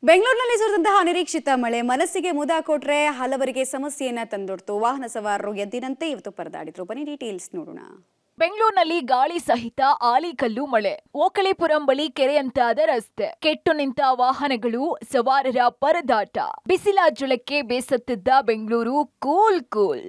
ಬೆಂಗಳೂರಿನಲ್ಲಿ ಸುರಿದಂತಹ ಅನಿರೀಕ್ಷಿತ ಮಳೆ ಮನಸ್ಸಿಗೆ ಮುದ ಕೊಟ್ರೆ ಹಲವರಿಗೆ ಸಮಸ್ಯೆಯನ್ನ ತಂದೊಡ್ತು. ವಾಹನ ಸವಾರರು ಎದ್ದಿನಂತೆ ಇವತ್ತು ಪರದಾಡಿದ್ರು. ಬನ್ನಿ ಡೀಟೇಲ್ಸ್ ನೋಡೋಣ. ಬೆಂಗಳೂರಿನಲ್ಲಿ ಗಾಳಿ ಸಹಿತ ಆಲಿಕಲ್ಲು ಮಳೆ. ಓಕಳಿಪುರಂ ಬಳಿ ಕೆರೆಯಂತಾದ ರಸ್ತೆ, ಕೆಟ್ಟು ನಿಂತ ವಾಹನಗಳು, ಸವಾರರ ಪರದಾಟ. ಬಿಸಿಲ ಜುಳಕ್ಕೆ ಬೇಸತ್ತಿದ್ದ ಬೆಂಗಳೂರು ಕೂಲ್.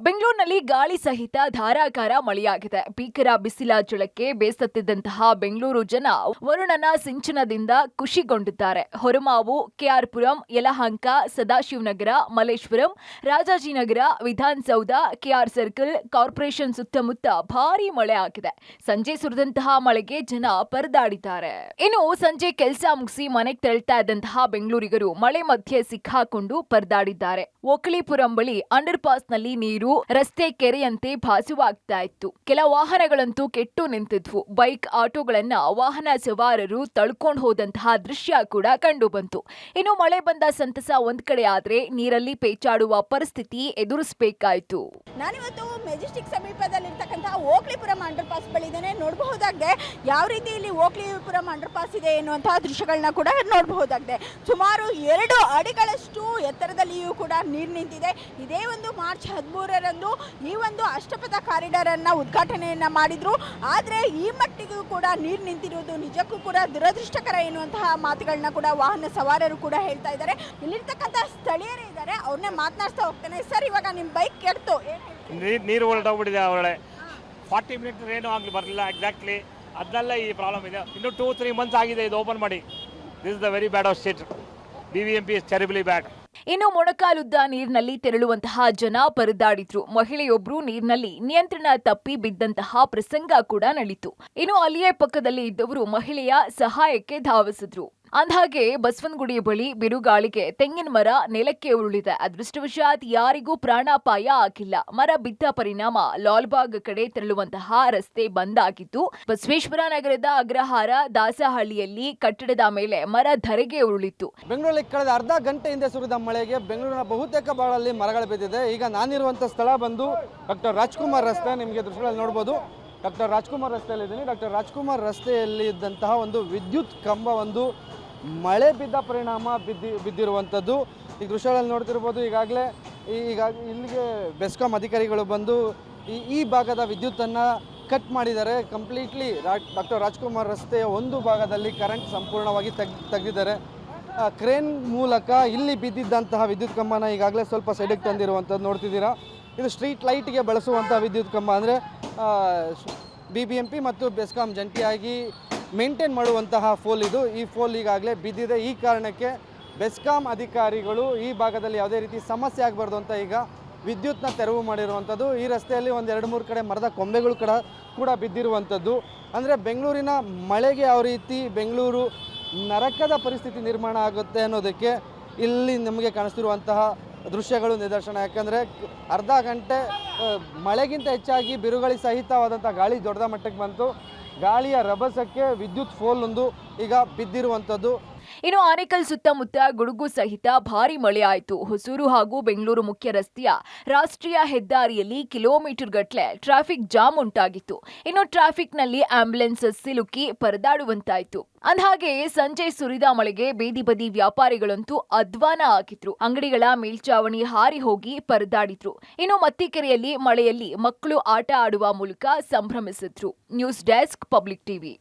ಬೆಂಗಳೂರಿನಲ್ಲಿ ಗಾಳಿ ಸಹಿತ ಧಾರಾಕಾರ ಮಳೆಯಾಗಿದೆ. ಭೀಕರ ಬಿಸಿಲ ಜುಳಕ್ಕೆ ಬೇಸತ್ತಿದ್ದಂತಹ ಬೆಂಗಳೂರು ಜನ ವರುಣನ ಸಿಂಚನದಿಂದ ಖುಷಿಗೊಂಡಿದ್ದಾರೆ. ಹೊರಮಾವು, ಕೆಆರ್ಪುರಂ, ಯಲಹಂಕ, ಸದಾಶಿವನಗರ, ಮಲ್ಲೇಶ್ವರಂ, ರಾಜಾಜಿನಗರ, ವಿಧಾನಸೌಧ, ಕೆಆರ್ ಸರ್ಕಲ್, ಕಾರ್ಪೊರೇಷನ್ ಸುತ್ತಮುತ್ತ ಭಾರೀ ಮಳೆ ಆಗಿದೆ. ಸಂಜೆ ಸುರಿದಂತಹ ಮಳೆಗೆ ಜನ ಪರದಾಡಿದ್ದಾರೆ. ಇನ್ನು ಸಂಜೆ ಕೆಲಸ ಮುಗಿಸಿ ಮನೆಗೆ ತೆರಳ್ತಾ ಇದ್ದಂತಹ ಬೆಂಗಳೂರಿಗರು ಮಳೆ ಮಧ್ಯೆ ಸಿಕ್ಕಾಕೊಂಡು ಪರದಾಡಿದ್ದಾರೆ. ಓಕಳಿಪುರಂ ಬಳಿ ಅಂಡರ್ ಪಾಸ್ ನಲ್ಲಿ ನೀರು, ರಸ್ತೆ ಕೆರೆಯಂತೆ ಭಾಸವಾಗ್ತಾ ಇತ್ತು. ಕೆಲ ವಾಹನಗಳಂತೂ ಕೆಟ್ಟು ನಿಂತಿದ್ವು. ಬೈಕ್, ಆಟೋಗಳನ್ನ ವಾಹನ ಸವಾರರು ತಳ್ಕೊಂಡು ಹೋದಂತಹ ದೃಶ್ಯ ಕೂಡ ಕಂಡು ಬಂತು. ಇನ್ನು ಮಳೆ ಬಂದ ಸಂತಸ ಒಂದ್ ಕಡೆ ಆದ್ರೆ ನೀರಲ್ಲಿ ಪೇಚಾಡುವ ಪರಿಸ್ಥಿತಿ ಎದುರಿಸಬೇಕಾಯಿತು. ನಾನಿವತ್ತು ಮೆಜೆಸ್ಟಿಕ್ ಸಮೀಪದಲ್ಲಿರ್ತಕ್ಕಂತಹ ಓಕಳಿಪುರಂ ಅಂಡರ್ ಪಾಸ್ ಬಳಿ ಇದ್ದೇನೆ. ನೋಡಬಹುದಾಗಿದೆ ಯಾವ ರೀತಿ ಇಲ್ಲಿ ಓಕಳಿಪುರಂ ಅಂಡರ್ ಪಾಸ್ ಇದೆ ಎನ್ನುವಂತಹ ದೃಶ್ಯಗಳನ್ನ ಕೂಡ ನೋಡಬಹುದಾಗಿದೆ. ಸುಮಾರು 2 ಅಡಿಗಳಷ್ಟು ಎತ್ತರದಲ್ಲಿಯೂ ಕೂಡ ನೀರು ನಿಂತಿದೆ. ಇದೇ ಒಂದು ಮಾರ್ಚ್ 13ರಂದು ಈ ಒಂದು ಅಷ್ಟಪಥ ಕಾರಿಡಾರ್ ಅನ್ನ ಉದ್ಘಾಟನೆಯನ್ನ ಮಾಡಿದ್ರು. ಆದ್ರೆ ಈ ಮಟ್ಟಿಗೂ ಕೂಡ ನೀರು ನಿಂತಿರುವುದು ನಿಜಕ್ಕೂ ಕೂಡ ದುರದೃಷ್ಟಕರ ಎನ್ನುವಂತಹ ಮಾತುಗಳನ್ನ ಕೂಡ ವಾಹನ ಸವಾರರು ಕೂಡ ಹೇಳ್ತಾ ಇದ್ದಾರೆ. ಇಲ್ಲಿರ್ತಕ್ಕಂಥ ಸ್ಥಳೀಯರೇ ಇದ್ದಾರೆ, ಅವ್ರನ್ನೇ ಮಾತನಾಡ್ತಾ ಹೋಗ್ತೇನೆ. ಸರ್, ಇವಾಗ ನಿಮ್ಮ ಬೈಕ್ ಕೆಡ್ತು, ನೀರು ಹೊರಟೋಗ್ಬಿಟ್ಟಿದೆ. ಅವಳೆ 40 ಮಿನಿಟ್ ಏನು ಆಗಲಿ ಬರಲಿಲ್ಲ ಎಕ್ಸಾಕ್ಟ್ಲಿ. ಅದನ್ನೆಲ್ಲ ಈ ಪ್ರಾಬ್ಲಮ್ ಇದೆ. ಇನ್ನು 2-3 ಮಂತ್ಸ್ ಆಗಿದೆ ಇದು ಓಪನ್ ಮಾಡಿ. This is the very bad of state. BBMP is terribly bad. ಇನ್ನು ಮೊಣಕಾಲುದ್ದ ನೀರಿನಲ್ಲಿ ತೆರಳುವಂತಹ ಜನ ಪರದಾಡಿದ್ರು. ಮಹಿಳೆಯೊಬ್ರು ನೀರಿನಲ್ಲಿ ನಿಯಂತ್ರಣ ತಪ್ಪಿ ಬಿದ್ದಂತಹ ಪ್ರಸಂಗ ಕೂಡ ನಡೀತು. ಇನ್ನು ಅಲ್ಲಿಯೇ ಪಕ್ಕದಲ್ಲಿ ಇದ್ದವರು ಮಹಿಳೆಯ ಸಹಾಯಕ್ಕೆ ಧಾವಿಸಿದ್ರು. ಅಂದ್ಹಾಗೆ ಬಸವನಗುಡಿ ಬಳಿ ಬಿರುಗಾಳಿಗೆ ತೆಂಗಿನ ಮರ ನೆಲಕ್ಕೆ ಉರುಳಿದೆ. ಅದೃಷ್ಟವಶಾತ್ ಯಾರಿಗೂ ಪ್ರಾಣಾಪಾಯ ಆಗಿಲ್ಲ. ಮರ ಬಿದ್ದ ಪರಿಣಾಮ ಲಾಲ್ಬಾಗ್ ಕಡೆ ತೆರಳುವಂತಹ ರಸ್ತೆ ಬಂದ್ ಆಗಿದ್ದು, ಬಸವೇಶ್ವರ ನಗರದ ಅಗ್ರಹಾರ ದಾಸಹಳ್ಳಿಯಲ್ಲಿ ಕಟ್ಟಡದ ಮೇಲೆ ಮರ ಧರೆಗೆ ಉರುಳಿತ್ತು. ಬೆಂಗಳೂರಲ್ಲಿ ಕಳೆದ ಅರ್ಧ ಗಂಟೆ ಹಿಂದೆ ಸುರಿದ ಮಳೆಗೆ ಬೆಂಗಳೂರಿನ ಬಹುತೇಕ ಭಾಗಗಳಲ್ಲಿ ಮರಗಳು ಬಿದ್ದಿದೆ. ಈಗ ನಾನಿರುವಂತಹ ಸ್ಥಳ ಬಂದು ಡಾಕ್ಟರ್ ರಾಜ್ಕುಮಾರ್ ರಸ್ತೆ. ನಿಮಗೆ ದೃಶ್ಯಗಳಲ್ಲಿ ನೋಡ್ಬೋದು, ಡಾಕ್ಟರ್ ರಾಜ್ಕುಮಾರ್ ರಸ್ತೆಯಲ್ಲಿದ್ದೀನಿ. ಡಾಕ್ಟರ್ ರಾಜ್ಕುಮಾರ್ ರಸ್ತೆಯಲ್ಲಿ ಇದ್ದಂತಹ ಒಂದು ವಿದ್ಯುತ್ ಕಂಬ ಒಂದು ಮಳೆ ಬಿದ್ದ ಪರಿಣಾಮ ಬಿದ್ದಿರುವಂಥದ್ದು. ಈ ದೃಶ್ಯಗಳಲ್ಲಿ ನೋಡ್ತಿರ್ಬೋದು. ಇಲ್ಲಿಗೆ ಬೆಸ್ಕಾಂ ಅಧಿಕಾರಿಗಳು ಬಂದು ಈ ಭಾಗದ ವಿದ್ಯುತ್ತನ್ನು ಕಟ್ ಮಾಡಿದ್ದಾರೆ. ಕಂಪ್ಲೀಟ್ಲಿ ಡಾಕ್ಟರ್ ರಾಜ್ಕುಮಾರ್ ರಸ್ತೆಯ ಒಂದು ಭಾಗದಲ್ಲಿ ಕರೆಂಟ್ ಸಂಪೂರ್ಣವಾಗಿ ತೆಗೆದಿದ್ದಾರೆ. ಕ್ರೇನ್ ಮೂಲಕ ಇಲ್ಲಿ ಬಿದ್ದಿದ್ದಂತಹ ವಿದ್ಯುತ್ ಕಂಬನ ಈಗಾಗಲೇ ಸ್ವಲ್ಪ ಸೈಡಿಗೆ ತಂದಿರುವಂಥದ್ದು ನೋಡ್ತಿದ್ದೀರಾ. ಇದು ಸ್ಟ್ರೀಟ್ ಲೈಟ್ಗೆ ಬಳಸುವಂಥ ವಿದ್ಯುತ್ ಕಂಬ. ಅಂದರೆ BBMP ಮತ್ತು ಬೆಸ್ಕಾಂ ಜಂಟಿಯಾಗಿ ಮೇಂಟೈನ್ ಮಾಡುವಂತಹ ಫೋಲ್ ಇದು. ಈ ಫೋಲ್ ಈಗಾಗಲೇ ಬಿದ್ದಿದೆ. ಈ ಕಾರಣಕ್ಕೆ ಬೆಸ್ಕಾಂ ಅಧಿಕಾರಿಗಳು ಈ ಭಾಗದಲ್ಲಿ ಯಾವುದೇ ರೀತಿ ಸಮಸ್ಯೆ ಆಗಬಾರ್ದು ಅಂತ ಈಗ ವಿದ್ಯುತ್ನ ತೆರವು ಮಾಡಿರುವಂಥದ್ದು. ಈ ರಸ್ತೆಯಲ್ಲಿ 1-2-3 ಕಡೆ ಮರದ ಕೊಂಬೆಗಳು ಕೂಡ ಬಿದ್ದಿರುವಂಥದ್ದು. ಅಂದರೆ ಬೆಂಗಳೂರಿನ ಮಳೆಗೆ ಯಾವ ರೀತಿ ಬೆಂಗಳೂರು ನರಕದ ಪರಿಸ್ಥಿತಿ ನಿರ್ಮಾಣ ಆಗುತ್ತೆ ಅನ್ನೋದಕ್ಕೆ ಇಲ್ಲಿ ನಮಗೆ ಕಾಣಿಸ್ತಿರುವಂತಹ ದೃಶ್ಯಗಳು ನಿದರ್ಶನ. ಯಾಕಂದರೆ ಅರ್ಧ ಗಂಟೆ ಮಳೆಗಿಂತ ಹೆಚ್ಚಾಗಿ ಬಿರುಗಾಳಿ ಸಹಿತವಾದಂಥ ಗಾಳಿ ದೊಡ್ಡ ಮಟ್ಟಕ್ಕೆ ಬಂತು. ಗಾಳಿಯ ರಭಸಕ್ಕೆ ವಿದ್ಯುತ್ ಫೋಲ್ ಒಂದು ಈಗ ಬಿದ್ದಿರುವಂಥದ್ದು. ಇನ್ನು ಆನೇಕಲ್ ಸುತ್ತಮುತ್ತ ಗುಡುಗು ಸಹಿತ ಭಾರಿ ಮಳೆ ಆಯಿತು. ಹೊಸೂರು ಹಾಗೂ ಬೆಂಗಳೂರು ಮುಖ್ಯ ರಸ್ತೆಯ ರಾಷ್ಟ್ರೀಯ ಹೆದ್ದಾರಿಯಲ್ಲಿ ಕಿಲೋಮೀಟರ್ ಗಟ್ಟಲೆ ಟ್ರಾಫಿಕ್ ಜಾಮ್ ಉಂಟಾಗಿತ್ತು. ಇನ್ನು ಟ್ರಾಫಿಕ್ನಲ್ಲಿ ಆಂಬ್ಯುಲೆನ್ಸ್ ಸಿಲುಕಿ ಪರದಾಡುವಂತಾಯಿತು. ಅಂದ್ಹಾಗೆ ಸಂಜೆ ಸುರಿದ ಮಳೆಗೆ ಬೀದಿ ಬದಿ ವ್ಯಾಪಾರಿಗಳಂತೂ ಅಧ್ವಾನ ಆಗಿದ್ರು. ಅಂಗಡಿಗಳ ಮೇಲ್ಚಾವಣಿ ಹಾರಿ ಹೋಗಿ ಪರದಾಡಿದ್ರು. ಇನ್ನು ಮತ್ತಿಕೆರೆಯಲ್ಲಿ ಮಳೆಯಲ್ಲಿ ಮಕ್ಕಳು ಆಟ ಆಡುವ ಮೂಲಕ ಸಂಭ್ರಮಿಸಿದ್ರು. News desk, public TV.